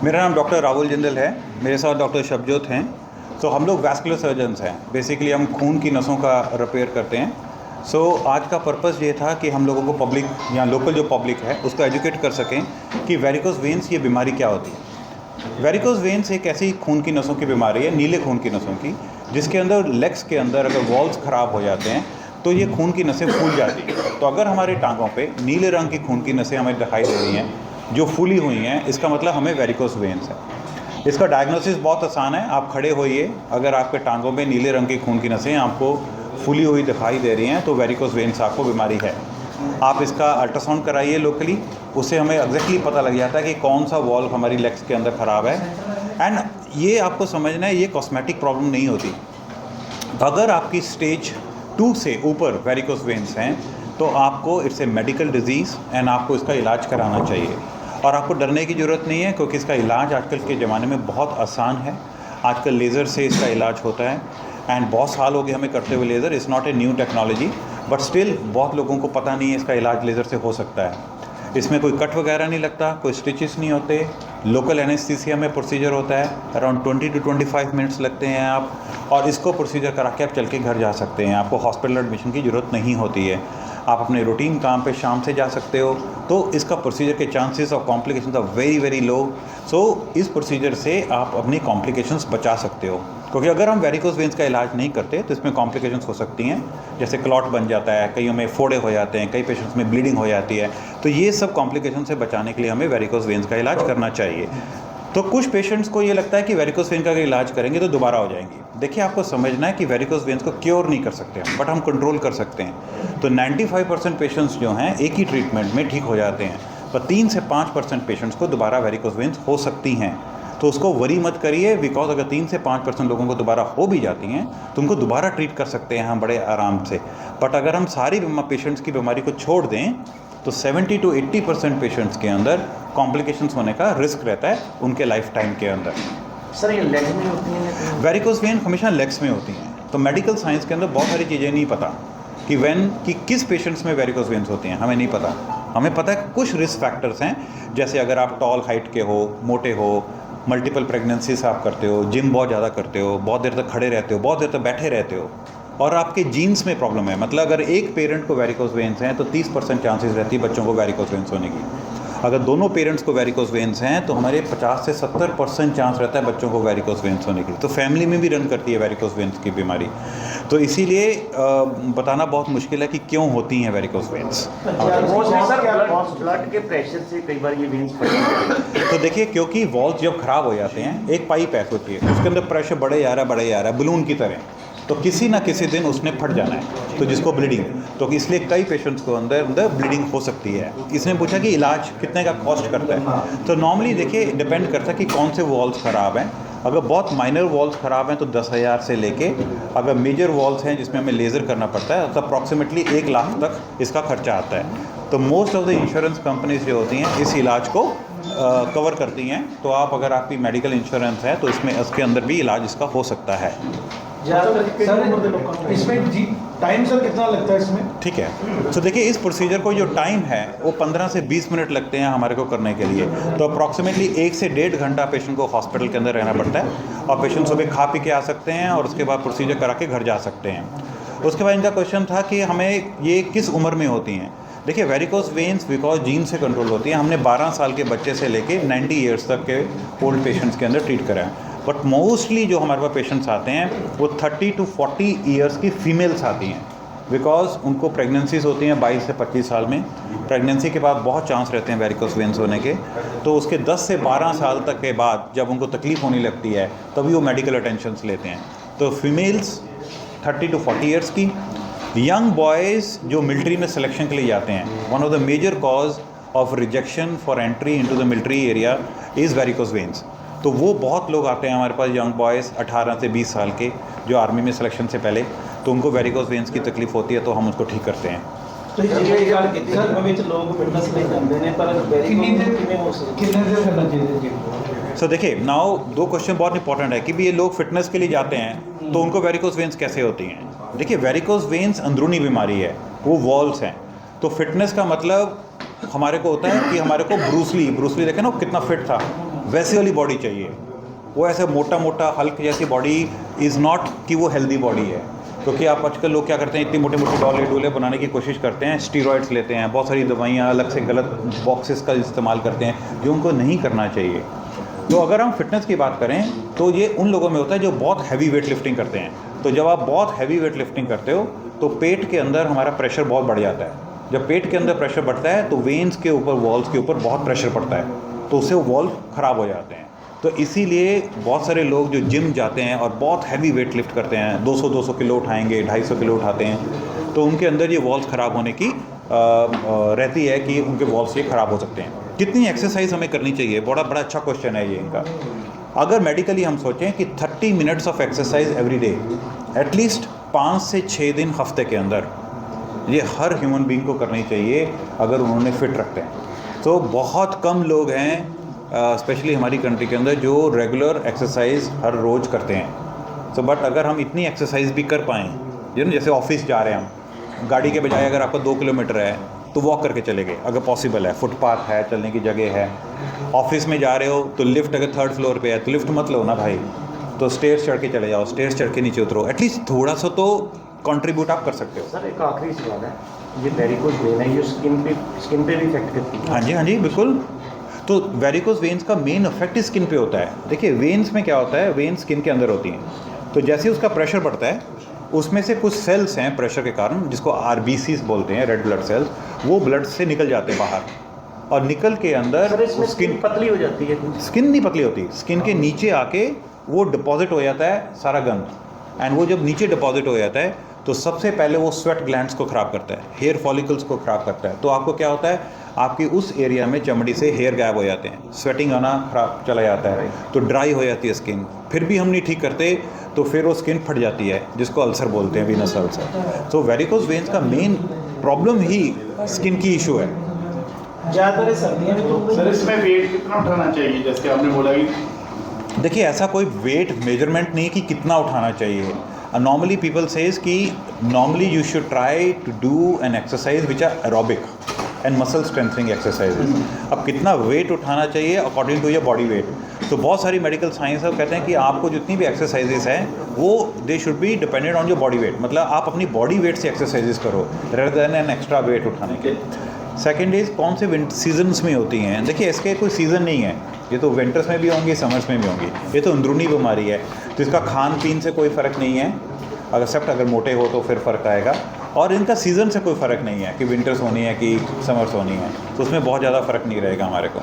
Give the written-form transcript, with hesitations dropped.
मेरा नाम डॉक्टर राहुल जिंदल है। मेरे साथ डॉक्टर शबजोत हैं। तो हम लोग वैस्कुलर सर्जन्स हैं। बेसिकली हम खून की नसों का रिपेयर करते हैं। आज का पर्पस ये था कि हम लोगों को पब्लिक या लोकल जो पब्लिक है उसको एजुकेट कर सकें कि वेरिकोस वेन्स ये बीमारी क्या होती है। वेरिकोस वेन्स एक ऐसी खून की नसों की बीमारी है, नीले खून की नसों की, जिसके अंदर लेग्स के अंदर अगर वॉल्स ख़राब हो जाते हैं तो ये खून की नसें फूल जाती हैं। तो अगर हमारे टांगों पे नीले रंग की खून की नसें हमें दिखाई दे रही हैं जो फूली हुई हैं, इसका मतलब हमें वेरिकोस वेन्स है। इसका डायग्नोसिस बहुत आसान है। आप खड़े होइए, अगर आपके टांगों में नीले रंग की खून की नसें आपको फूली हुई दिखाई दे रही हैं तो वेरिकोस वेन्स आपको बीमारी है। आप इसका अल्ट्रासाउंड कराइए लोकली, उससे हमें एग्जैक्टली पता लग जाता है कि कौन सा वॉल्व हमारी लेग्स के अंदर ख़राब है। एंड ये आपको समझना है, ये कॉस्मेटिक प्रॉब्लम नहीं होती। अगर आपकी स्टेज 2 से ऊपर वेरिकोस वेन्स हैं तो आपको it's a medical disease and आपको इसका इलाज कराना चाहिए। और आपको डरने की ज़रूरत नहीं है, क्योंकि इसका इलाज आजकल के ज़माने में बहुत आसान है। आजकल लेज़र से इसका इलाज होता है एंड बहुत साल हो गए हमें करते हुए laser. Is not a new technology, but still बहुत लोगों को पता नहीं है इसका इलाज लेज़र से हो सकता है। इसमें कोई कट वगैरह नहीं लगता, कोई स्टिचेस नहीं होते। लोकल एनेस्थीसिया में प्रोसीजर होता है, अराउंड 20 to 25 मिनट्स लगते हैं आप, और इसको प्रोसीजर करा के आप चल के घर जा सकते हैं। आपको हॉस्पिटल एडमिशन की ज़रूरत नहीं होती है। आप अपने रूटीन काम पे शाम से जा सकते हो। तो इसका प्रोसीजर के chances of complications are very very low. इस प्रोसीजर से आप अपनी कॉम्प्लिकेशंस बचा सकते हो, क्योंकि अगर हम वेरिकोस वेन्स का इलाज नहीं करते तो इसमें कॉम्प्लिकेशंस हो सकती हैं, जैसे क्लॉट बन जाता है, कईयों में फोड़े हो जाते हैं, कई पेशेंट्स में ब्लीडिंग हो जाती है। तो ये सब कॉम्प्लिकेशन से बचाने के लिए हमें वेरिकोस वेन्स का इलाज करना चाहिए। तो कुछ पेशेंट्स को ये लगता है कि वेरिकोस वेन का अगर इलाज करेंगे तो दोबारा हो जाएंगी। देखिए, आपको समझना है कि वेरिकोस वेन्स को क्योर नहीं कर सकते हम, बट हम कंट्रोल कर सकते हैं। तो 95% पेशेंट्स जो हैं एक ही ट्रीटमेंट में ठीक हो जाते हैं, पर 3 से 5% पेशेंट्स को दोबारा वेरिकोस वेन्स हो सकती हैं। तो उसको वरी मत करिए, बिकॉज अगर 3 से 5% लोगों को दोबारा हो भी जाती हैं तो उनको दोबारा ट्रीट कर सकते हैं हम बड़े आराम से। बट अगर हम सारी पेशेंट्स की बीमारी को छोड़ दें तो 70 to 80% पेशेंट्स के अंदर कॉम्प्लिकेशंस होने का रिस्क रहता है उनके लाइफ टाइम के अंदर। सर, ये लेग्स में होती हैं? वेरिकोस वेन हमेशा लेग्स में होती हैं। तो मेडिकल साइंस के अंदर बहुत सारी चीज़ें नहीं पता कि किस पेशेंट्स में वेरिकोस वेन्स होती हैं, हमें नहीं पता। हमें पता है कुछ रिस्क फैक्टर्स हैं, जैसे अगर आप टॉल हाइट के हो, मोटे हो, मल्टीपल प्रेगनेंसीज आप करते हो, जिम बहुत ज़्यादा करते हो, बहुत देर तक खड़े रहते हो, बहुत देर तक बैठे रहते हो, और आपके जीन्स में प्रॉब्लम है। मतलब अगर एक पेरेंट को वेरिकोस वेन्स हैं तो 30% चांसेस रहती है बच्चों को वेरिकोस वेन्स होने की। अगर दोनों पेरेंट्स को वेरिकोस वेन्स हैं तो हमारे 50 से 70% चांस रहता है बच्चों को वेरिकोस वेन्स होने की। तो फैमिली में भी रन करती है वेरिकोस वेन्स की बीमारी। तो इसीलिए बताना बहुत मुश्किल है कि क्यों होती हैं वेरिकोस वेन्स। ब्लड के प्रेशर से कई बार ये वेन्स फट जाती है। तो देखिए, क्योंकि वॉल्स जब ख़राब हो जाते हैं, एक पाइप ऐसे होती है, उसके अंदर प्रेशर बढ़े जा रहा है बलून की तरह, तो किसी ना किसी दिन उसने फट जाना है, तो जिसको ब्लीडिंग। तो इसलिए कई पेशेंट्स को अंदर ब्लीडिंग हो सकती है। इसने पूछा कि इलाज कितने का कॉस्ट करता है। तो नॉर्मली देखिए, डिपेंड करता है कि कौन से वॉल्स ख़राब हैं। अगर बहुत माइनर वॉल्स ख़राब हैं तो 10,000 से लेके, अगर मेजर वॉल्स हैं जिसमें हमें लेज़र करना पड़ता है तो अप्रॉक्सीमेटली 1 लाख तक इसका खर्चा आता है। तो most of the insurance companies जो होती हैं इस इलाज को कवर करती हैं। तो आप, अगर आपकी मेडिकल इंश्योरेंस है तो इसके अंदर भी इलाज इसका हो सकता है। सर, इसमें टाइम सर कितना लगता है इसमें? ठीक है, तो देखिए, इस प्रोसीजर को जो टाइम है वो 15 से 20 मिनट लगते हैं हमारे को करने के लिए। तो अप्रॉक्सीमेटली 1 से 1.5 घंटा पेशेंट को हॉस्पिटल के अंदर रहना पड़ता है, और पेशेंट सुबह खा पी के आ सकते हैं और उसके बाद प्रोसीजर करा के घर जा सकते हैं। उसके बाद इनका क्वेश्चन था कि हमें ये किस उम्र में होती हैं। देखिए, वेरिकोस वेन्स बिकॉज जीन से कंट्रोल होती हैं। हमने 12 साल के बच्चे से लेके 90 ईयर्स तक के ओल्ड पेशेंट्स के अंदर ट्रीट करा है। बट मोस्टली जो हमारे पास पेशेंट्स आते हैं वो 30 to 40 ईयर्स की फीमेल्स आती हैं, बिकॉज उनको प्रेगनेंसीज होती हैं 22 से 25 साल में। प्रेगनेंसी के बाद बहुत चांस रहते हैं वेरिकोस वेन्स होने के। तो उसके 10 से 12 साल तक के बाद जब उनको तकलीफ़ होने लगती है तभी वो मेडिकल अटेंशंस लेते हैं। तो फीमेल्स 30 to 40 ईयर्स की। यंग बॉयज़ जो मिलिट्री में सिलेक्शन के लिए जाते हैं, one of the major cause of rejection for entry into the military area is varicose veins. तो वो बहुत लोग आते हैं हमारे पास, यंग बॉयज़ 18 से 20 साल के, जो आर्मी में सिलेक्शन से पहले, तो उनको वेरिकोस वेन्स की तकलीफ़ होती है, तो हम उसको ठीक करते हैं। तो ये ਗੱਲ ਕੀਤੀ ਸਰ ਵਿੱਚ ਲੋਕ ਫਿਟਨੈਸ ਲਈ ਜਾਂਦੇ ਨੇ ਪਰ वेरिकोस कितने देर करना चाहिए? सो देखिए, नाउ 2 क्वेश्चन बहुत इंपॉर्टेंट है कि भी ये लोग फिटनेस के लिए जाते हैं तो उनको वेरिकोस वेन्स कैसे होती हैं। देखिए, वेरिकोस वेन्स अंदरूनी बीमारी है, वो वॉल्स हैं। तो फिटनेस का मतलब हमारे को होता है कि हमारे को ब्रूसली देखे ना, कितना फिट था, वैसे वाली बॉडी चाहिए। वो ऐसे मोटा मोटा हल्क जैसी बॉडी इज़ नॉट कि वो हेल्दी बॉडी है, क्योंकि आप आजकल लोग क्या करते हैं, इतनी मोटी मोटी डोले डोले बनाने की कोशिश करते हैं, स्टीरॉइड्स लेते हैं, बहुत सारी दवाइयाँ अलग से गलत बॉक्सेस का इस्तेमाल करते हैं, जो उनको नहीं करना चाहिए। तो अगर हम फिटनेस की बात करें तो ये उन लोगों में होता है जो बहुत हैवी वेट लिफ्टिंग करते हैं। तो जब आप बहुत हैवी वेट लिफ्टिंग करते हो तो पेट के अंदर हमारा प्रेशर बहुत बढ़ जाता है। जब पेट के अंदर प्रेशर बढ़ता है तो वेन्स के ऊपर, वॉल्स के ऊपर बहुत प्रेशर पड़ता है, तो उससे वॉल्व ख़राब हो जाते हैं। तो इसीलिए बहुत सारे लोग जो जिम जाते हैं और बहुत हैवी वेट लिफ्ट करते हैं, 200 किलो उठाएंगे, 250 किलो उठाते हैं, तो उनके अंदर ये वॉल्स ख़राब होने की रहती है कि उनके वॉल्स ये ख़राब हो सकते हैं। कितनी एक्सरसाइज हमें करनी चाहिए, बड़ा अच्छा क्वेश्चन है ये इनका। अगर मेडिकली हम सोचें कि 30 minutes of exercise every day, at least 5 से 6 दिन हफ्ते के अंदर, ये हर ह्यूमन बीइंग को करनी चाहिए अगर उन्होंने फिट रखते हैं। तो बहुत कम लोग हैं स्पेशली हमारी कंट्री के अंदर जो रेगुलर एक्सरसाइज हर रोज़ करते हैं। तो बट अगर हम इतनी एक्सरसाइज भी कर पाएँ, जैसे ऑफिस जा रहे हैं हम, गाड़ी के बजाय अगर आपको 2 किलोमीटर है तो वॉक करके चले गए अगर पॉसिबल है, फुटपाथ है, चलने की जगह है। ऑफिस में जा रहे हो तो लिफ्ट अगर 3rd फ्लोर पे है तो लिफ्ट मत लो ना भाई, तो स्टेयर्स चढ़ के चले जाओ, स्टेयर्स चढ़ के नीचे उतरो, एटलीस्ट थोड़ा सा तो कंट्रीब्यूट आप कर सकते हो। सर एक आखिरी सवाल है, ये वेरिकोज वेन है, ये स्किन पे भी इफेक्ट करती है? हाँ जी बिल्कुल। तो वेरिकोज वेन्स का मेन इफेक्ट स्किन पे होता है। देखिए वेन्स में क्या होता है, वेन्स स्किन के अंदर होती हैं, तो जैसे उसका प्रेशर बढ़ता है उसमें से कुछ सेल्स हैं प्रेशर के कारण, जिसको RBCs बोलते हैं, रेड ब्लड सेल्स, वो ब्लड से निकल जाते हैं बाहर, और निकल के अंदर स्किन पतली हो जाती है। स्किन नहीं पतली होती, स्किन के नीचे आके वो डिपॉजिट हो जाता है सारा गंद, एंड वो जब नीचे डिपॉजिट हो जाता है तो सबसे पहले वो स्वेट ग्लैंड्स को ख़राब करता है, हेयर फॉलिकल्स को ख़राब करता है। तो आपको क्या होता है, आपकी उस एरिया में चमड़ी से हेयर गायब हो जाते हैं, स्वेटिंग आना खराब चला जाता है, तो ड्राई हो जाती है स्किन। फिर भी हम नहीं ठीक करते तो फिर वो स्किन फट जाती है, जिसको अल्सर बोलते हैं, वीनस अल्सर। तो वेरिकोज वेन्स का मेन प्रॉब्लम ही स्किन की इशू है। ज़्यादातर सर्दियों में तो सर इसमें वेट कितना उठाना चाहिए, जैसे आपने बोला कि देखिए ऐसा कोई वेट मेजरमेंट नहीं कि कितना उठाना चाहिए। नॉर्मली पीपल सेज कि normally you should try to do an exercise which are aerobic and muscle strengthening exercises. अब कितना वेट उठाना चाहिए according to your body weight, तो बहुत सारी मेडिकल साइंस है कहते हैं कि आपको जितनी भी एक्सरसाइजेज हैं वो they should be dependent on your body wait, मतलब आप अपनी बॉडी वेट से एक्सरसाइजेज करो rather than an extra weight उठाने के। सेकेंड इज़ कौन से सीजन्स में होती हैं। देखिए इसके कोई सीज़न नहीं है, ये तो विंटर्स में भी होंगी, समर्स में भी होंगी, ये तो अंदरूनी बीमारी है, तो इसका खान पीन से कोई फ़र्क नहीं है, अगर मोटे हो तो फिर फ़र्क आएगा। और इनका सीज़न से कोई फ़र्क नहीं है कि विंटर्स होनी है कि समर्स होनी है, तो उसमें बहुत ज़्यादा फ़र्क नहीं रहेगा हमारे को।